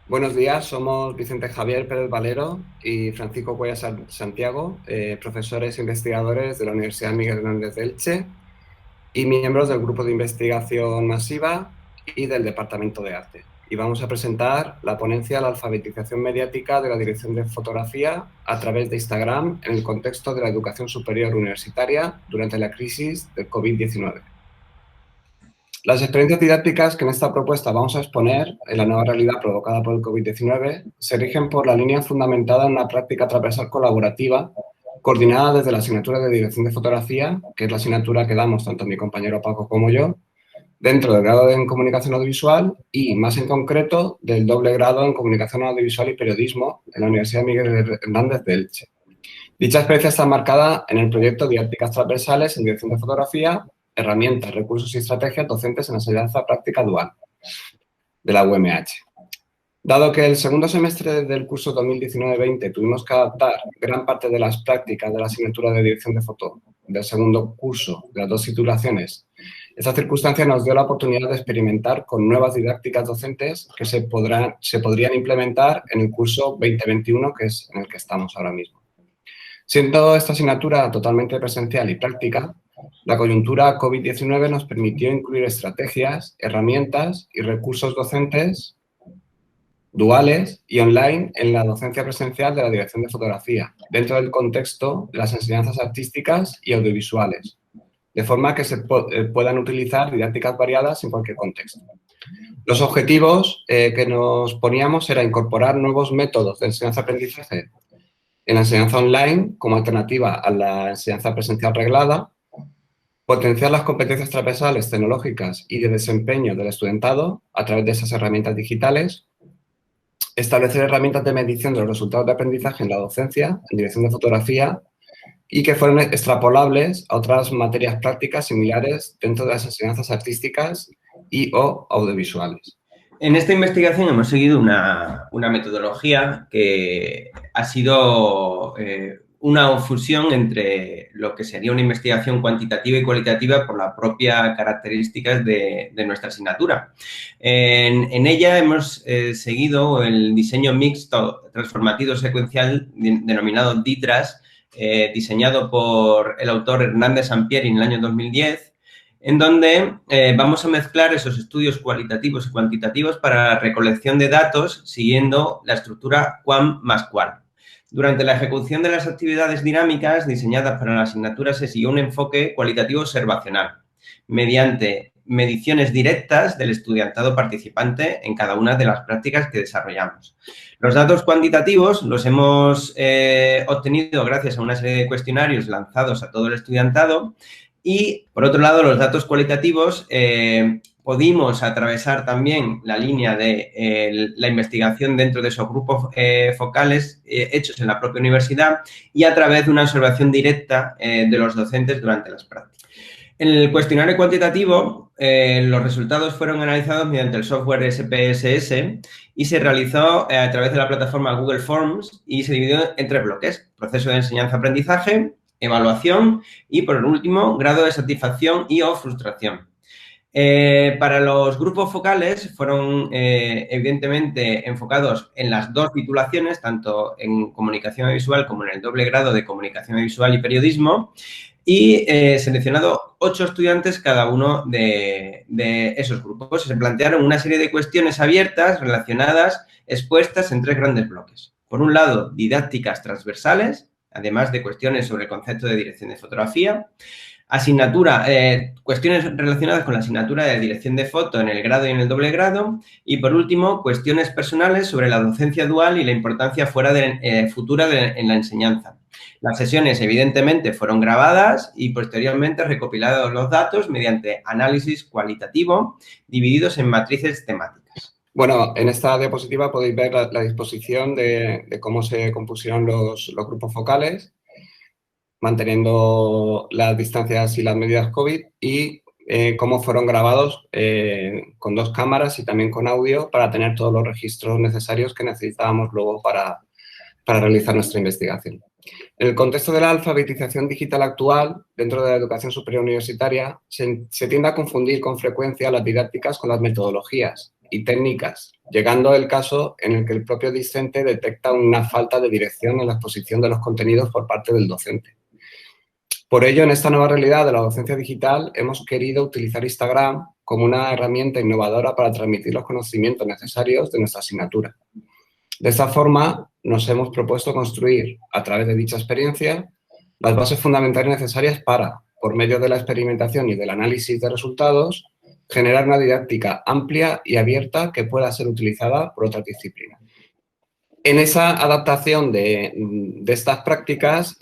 Buenos días, somos Vicente Javier Pérez Valero y Francisco Cuellar Santiago, profesores e investigadores de la Universidad Miguel Hernández de Elche y miembros del Grupo de Investigación Masiva y del Departamento de Arte. Y vamos a presentar la ponencia La alfabetización mediática de la dirección de fotografía a través de Instagram en el contexto de la educación superior universitaria durante la crisis del COVID-19. Las experiencias didácticas que en esta propuesta vamos a exponer en la nueva realidad provocada por el COVID-19 se rigen por la línea fundamentada en una práctica transversal colaborativa coordinada desde la asignatura de Dirección de Fotografía, que es la asignatura que damos tanto mi compañero Paco como yo, dentro del grado en Comunicación Audiovisual y, más en concreto, del doble grado en Comunicación Audiovisual y Periodismo en la Universidad Miguel Hernández de Elche. Dicha experiencia está marcada en el proyecto Didácticas Transversales en Dirección de Fotografía, herramientas, recursos y estrategias docentes en la enseñanza práctica dual de la UMH. Dado que el segundo semestre del curso 2019-20 tuvimos que adaptar gran parte de las prácticas de la asignatura de dirección de foto del segundo curso de las dos titulaciones, esta circunstancia nos dio la oportunidad de experimentar con nuevas didácticas docentes que se podrían implementar en el curso 2021, que es en el que estamos ahora mismo. Siendo esta asignatura totalmente presencial y práctica, la coyuntura COVID-19 nos permitió incluir estrategias, herramientas y recursos docentes duales y online en la docencia presencial de la dirección de fotografía, dentro del contexto de las enseñanzas artísticas y audiovisuales, de forma que se puedan utilizar didácticas variadas en cualquier contexto. Los objetivos que nos poníamos era incorporar nuevos métodos de enseñanza-aprendizaje en la enseñanza online como alternativa a la enseñanza presencial reglada, potenciar las competencias transversales tecnológicas y de desempeño del estudiantado a través de esas herramientas digitales, establecer herramientas de medición de los resultados de aprendizaje en la docencia, en dirección de fotografía, y que fueron extrapolables a otras materias prácticas similares dentro de las enseñanzas artísticas y o audiovisuales. En esta investigación hemos seguido una metodología que ha sido una fusión entre lo que sería una investigación cuantitativa y cualitativa por las propias características de nuestra asignatura. En ella hemos seguido el diseño mixto transformativo secuencial denominado DITRAS, diseñado por el autor Hernández Sampieri en el año 2010, en donde vamos a mezclar esos estudios cualitativos y cuantitativos para la recolección de datos siguiendo la estructura QUAM más QUAL. Durante la ejecución de las actividades dinámicas diseñadas para la asignatura se siguió un enfoque cualitativo observacional, mediante mediciones directas del estudiantado participante en cada una de las prácticas que desarrollamos. Los datos cuantitativos los hemos obtenido gracias a una serie de cuestionarios lanzados a todo el estudiantado. Y, por otro lado, los datos cualitativos pudimos atravesar también la línea de la investigación dentro de esos grupos focales hechos en la propia universidad y a través de una observación directa de los docentes durante las prácticas. En el cuestionario cuantitativo, los resultados fueron analizados mediante el software SPSS y se realizó a través de la plataforma Google Forms y se dividió en 3 bloques: proceso de enseñanza-aprendizaje, evaluación y, por último, grado de satisfacción y o frustración. Para los grupos focales fueron, evidentemente, enfocados en las 2 titulaciones, tanto en comunicación audiovisual como en el doble grado de comunicación audiovisual y periodismo, y seleccionado 8 estudiantes cada uno de esos grupos. Se plantearon una serie de cuestiones abiertas relacionadas, expuestas en 3 grandes bloques. Por un lado, didácticas transversales, además de cuestiones sobre el concepto de dirección de fotografía, cuestiones relacionadas con la asignatura de dirección de foto en el grado y en el doble grado, y por último, cuestiones personales sobre la docencia dual y la importancia futura en la enseñanza. Las sesiones, evidentemente, fueron grabadas y posteriormente recopilados los datos mediante análisis cualitativo divididos en matrices temáticas. Bueno, en esta diapositiva podéis ver la disposición de cómo se compusieron los grupos focales, manteniendo las distancias y las medidas COVID, y cómo fueron grabados con 2 cámaras y también con audio para tener todos los registros necesarios que necesitábamos luego para realizar nuestra investigación. En el contexto de la alfabetización digital actual, dentro de la educación superior universitaria, se tiende a confundir con frecuencia las didácticas con las metodologías y técnicas, llegando el caso en el que el propio discente detecta una falta de dirección en la exposición de los contenidos por parte del docente. Por ello, en esta nueva realidad de la docencia digital, hemos querido utilizar Instagram como una herramienta innovadora para transmitir los conocimientos necesarios de nuestra asignatura. De esta forma, nos hemos propuesto construir, a través de dicha experiencia, las bases fundamentales necesarias para, por medio de la experimentación y del análisis de resultados, generar una didáctica amplia y abierta que pueda ser utilizada por otras disciplinas. En esa adaptación de estas prácticas,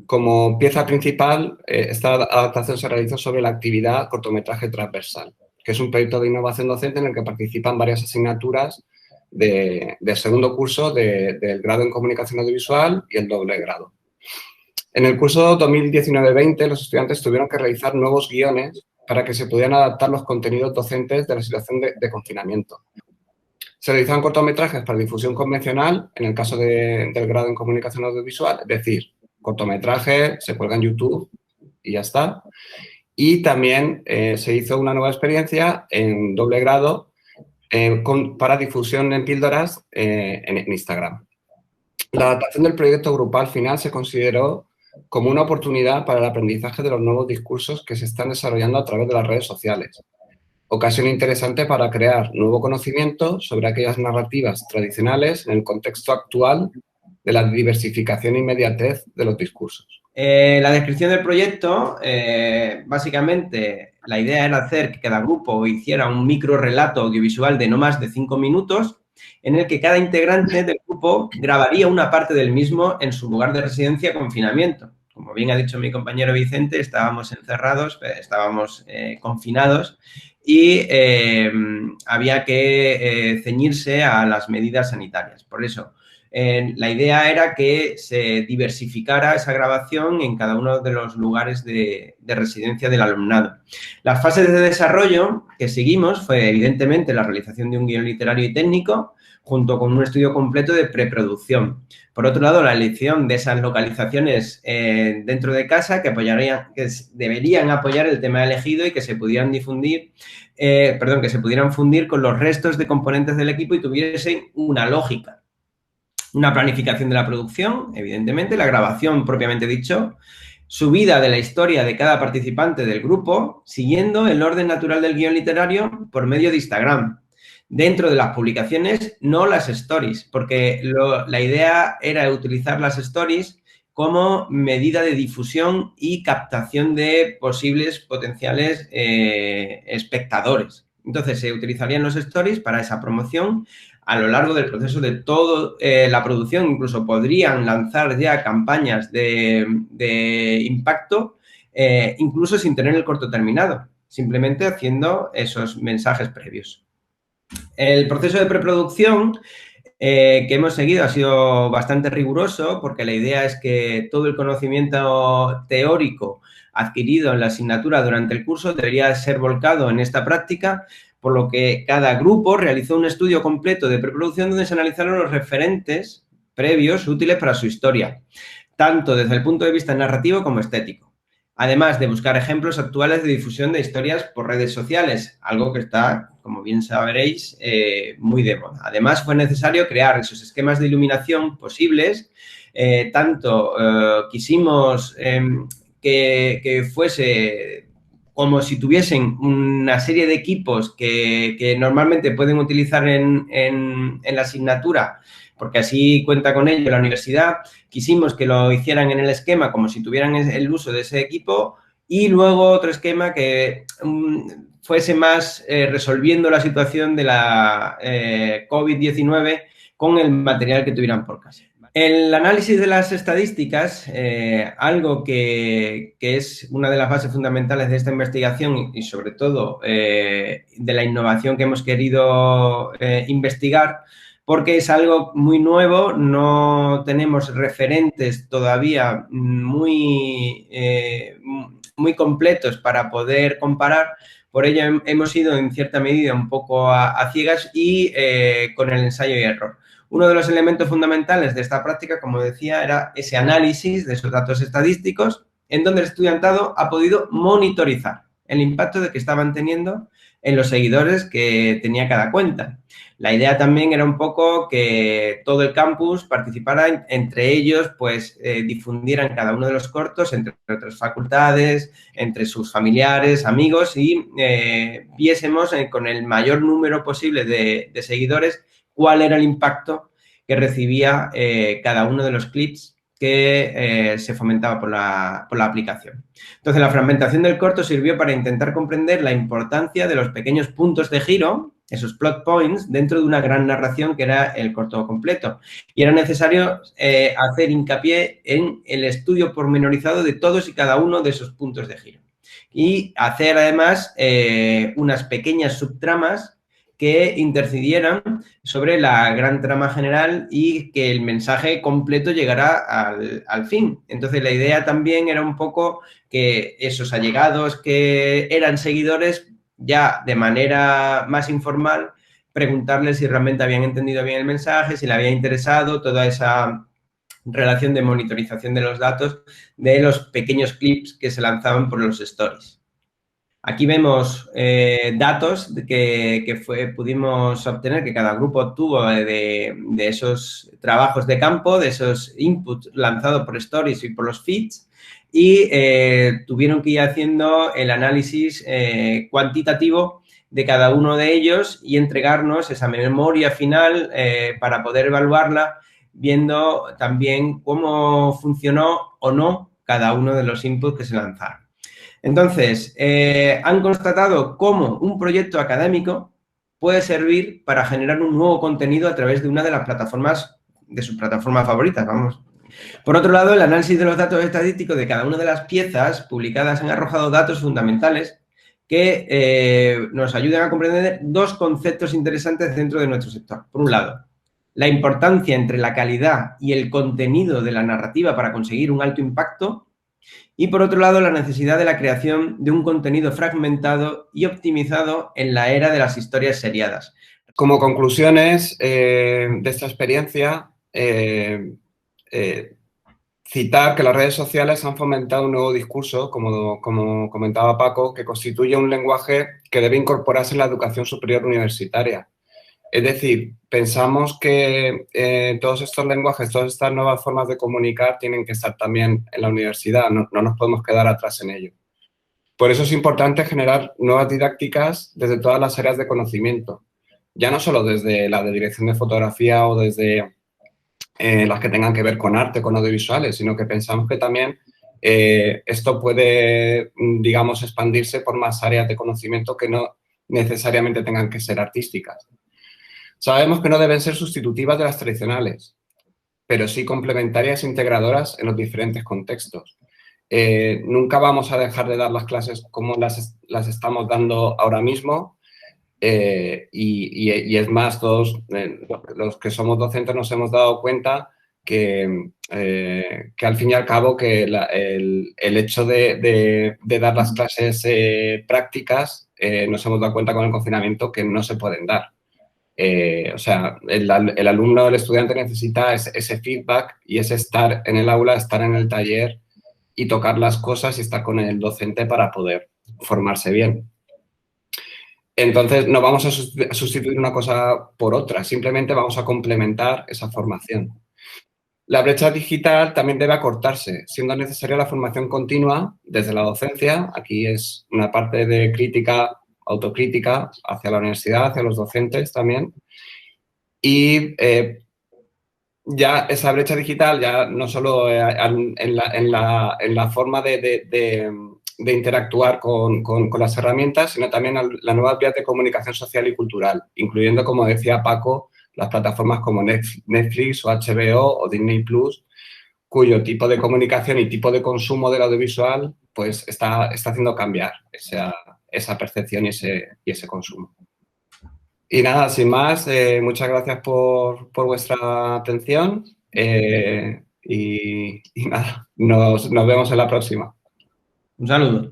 como pieza principal, esta adaptación se realizó sobre la actividad cortometraje transversal, que es un proyecto de innovación docente en el que participan varias asignaturas del segundo curso del grado en comunicación audiovisual y el doble grado. En el curso 2019-20, los estudiantes tuvieron que realizar nuevos guiones para que se pudieran adaptar los contenidos docentes de la situación de confinamiento. Se realizaban cortometrajes para difusión convencional, en el caso del grado en comunicación audiovisual, es decir, cortometraje, se cuelga en YouTube y ya está. Y también se hizo una nueva experiencia en doble grado para difusión en píldoras en Instagram. La adaptación del proyecto grupal final se consideró como una oportunidad para el aprendizaje de los nuevos discursos que se están desarrollando a través de las redes sociales. Ocasión interesante para crear nuevo conocimiento sobre aquellas narrativas tradicionales en el contexto actual de la diversificación e inmediatez de los discursos. La descripción del proyecto, básicamente, la idea era hacer que cada grupo hiciera un micro relato audiovisual de no más de 5 minutos, en el que cada integrante del grupo grabaría una parte del mismo en su lugar de residencia confinamiento. Como bien ha dicho mi compañero Vicente, estábamos encerrados, estábamos confinados y había que ceñirse a las medidas sanitarias. Por eso, la idea era que se diversificara esa grabación en cada uno de los lugares de residencia del alumnado. Las fases de desarrollo que seguimos fue, evidentemente, la realización de un guión literario y técnico, junto con un estudio completo de preproducción. Por otro lado, la elección de esas localizaciones dentro de casa que deberían apoyar el tema elegido y que se pudieran difundir, que se pudieran fundir con los restos de componentes del equipo y tuviesen una lógica. Una planificación de la producción, evidentemente, la grabación propiamente dicho, subida de la historia de cada participante del grupo, siguiendo el orden natural del guión literario por medio de Instagram. Dentro de las publicaciones, no las stories, porque la idea era utilizar las stories como medida de difusión y captación de posibles potenciales espectadores. Entonces, se utilizarían los stories para esa promoción a lo largo del proceso de toda la producción. Incluso podrían lanzar ya campañas de impacto, incluso sin tener el corto terminado, simplemente haciendo esos mensajes previos. El proceso de preproducción que hemos seguido ha sido bastante riguroso porque la idea es que todo el conocimiento teórico adquirido en la asignatura durante el curso debería ser volcado en esta práctica, por lo que cada grupo realizó un estudio completo de preproducción donde se analizaron los referentes previos útiles para su historia, tanto desde el punto de vista narrativo como estético. Además de buscar ejemplos actuales de difusión de historias por redes sociales, algo que está, como bien sabréis, muy de moda. Además, fue necesario crear esos esquemas de iluminación posibles. Quisimos que fuese como si tuviesen una serie de equipos que normalmente pueden utilizar en la asignatura, porque así cuenta con ello la universidad. Quisimos que lo hicieran en el esquema como si tuvieran el uso de ese equipo y luego otro esquema que fuese más resolviendo la situación de la COVID-19 con el material que tuvieran por casa. El análisis de las estadísticas, algo que es una de las bases fundamentales de esta investigación y sobre todo de la innovación que hemos querido investigar, porque es algo muy nuevo, no tenemos referentes todavía muy completos para poder comparar. Por ello hemos ido en cierta medida un poco a ciegas y con el ensayo y error. Uno de los elementos fundamentales de esta práctica, como decía, era ese análisis de esos datos estadísticos en donde el estudiantado ha podido monitorizar el impacto de que estaban teniendo en los seguidores que tenía cada cuenta. La idea también era un poco que todo el campus participara, entre ellos, pues difundieran cada uno de los cortos entre otras facultades, entre sus familiares, amigos y viésemos con el mayor número posible de seguidores cuál era el impacto que recibía cada uno de los clips que se fomentaba por la aplicación. Entonces, la fragmentación del corto sirvió para intentar comprender la importancia de los pequeños puntos de giro, esos plot points, dentro de una gran narración que era el corto completo. Y era necesario hacer hincapié en el estudio pormenorizado de todos y cada uno de esos puntos de giro. Y hacer, además, unas pequeñas subtramas que intercidieran sobre la gran trama general y que el mensaje completo llegara al fin. Entonces, la idea también era un poco que esos allegados que eran seguidores, ya de manera más informal, preguntarles si realmente habían entendido bien el mensaje, si le había interesado toda esa relación de monitorización de los datos de los pequeños clips que se lanzaban por los stories. Aquí vemos datos que pudimos obtener, que cada grupo obtuvo de esos trabajos de campo, de esos inputs lanzados por stories y por los feeds, y tuvieron que ir haciendo el análisis cuantitativo de cada uno de ellos y entregarnos esa memoria final para poder evaluarla, viendo también cómo funcionó o no cada uno de los inputs que se lanzaron. Entonces, han constatado cómo un proyecto académico puede servir para generar un nuevo contenido a través de una de las plataformas, de sus plataformas favoritas, vamos. Por otro lado, el análisis de los datos estadísticos de cada una de las piezas publicadas han arrojado datos fundamentales que nos ayudan a comprender dos conceptos interesantes dentro de nuestro sector. Por un lado, la importancia entre la calidad y el contenido de la narrativa para conseguir un alto impacto. Y, por otro lado, la necesidad de la creación de un contenido fragmentado y optimizado en la era de las historias seriadas. Como conclusiones de esta experiencia, citar que las redes sociales han fomentado un nuevo discurso, como comentaba Paco, que constituye un lenguaje que debe incorporarse en la educación superior universitaria. Es decir, pensamos que todos estos lenguajes, todas estas nuevas formas de comunicar tienen que estar también en la universidad, no nos podemos quedar atrás en ello. Por eso es importante generar nuevas didácticas desde todas las áreas de conocimiento, ya no solo desde la de dirección de fotografía o desde las que tengan que ver con arte, con audiovisuales, sino que pensamos que también esto puede, digamos, expandirse por más áreas de conocimiento que no necesariamente tengan que ser artísticas. Sabemos que no deben ser sustitutivas de las tradicionales, pero sí complementarias e integradoras en los diferentes contextos. Nunca vamos a dejar de dar las clases como las estamos dando ahora mismo y es más, todos los que somos docentes nos hemos dado cuenta que al fin y al cabo que el hecho de dar las clases prácticas nos hemos dado cuenta con el confinamiento que no se pueden dar. O sea, el alumno, el estudiante necesita ese feedback y ese estar en el aula, estar en el taller y tocar las cosas y estar con el docente para poder formarse bien. Entonces, no vamos a sustituir una cosa por otra, simplemente vamos a complementar esa formación. La brecha digital también debe acortarse, siendo necesaria la formación continua desde la docencia. Aquí es una parte de crítica, autocrítica hacia la universidad, hacia los docentes también. Y ya esa brecha digital, ya no solo en la forma de interactuar con las herramientas, sino también las nuevas vías de comunicación social y cultural, incluyendo, como decía Paco, las plataformas como Netflix o HBO o Disney Plus, cuyo tipo de comunicación y tipo de consumo del audiovisual pues está haciendo cambiar esa percepción y ese consumo. Y nada, sin más, muchas gracias por vuestra atención y nada, nos vemos en la próxima. Un saludo.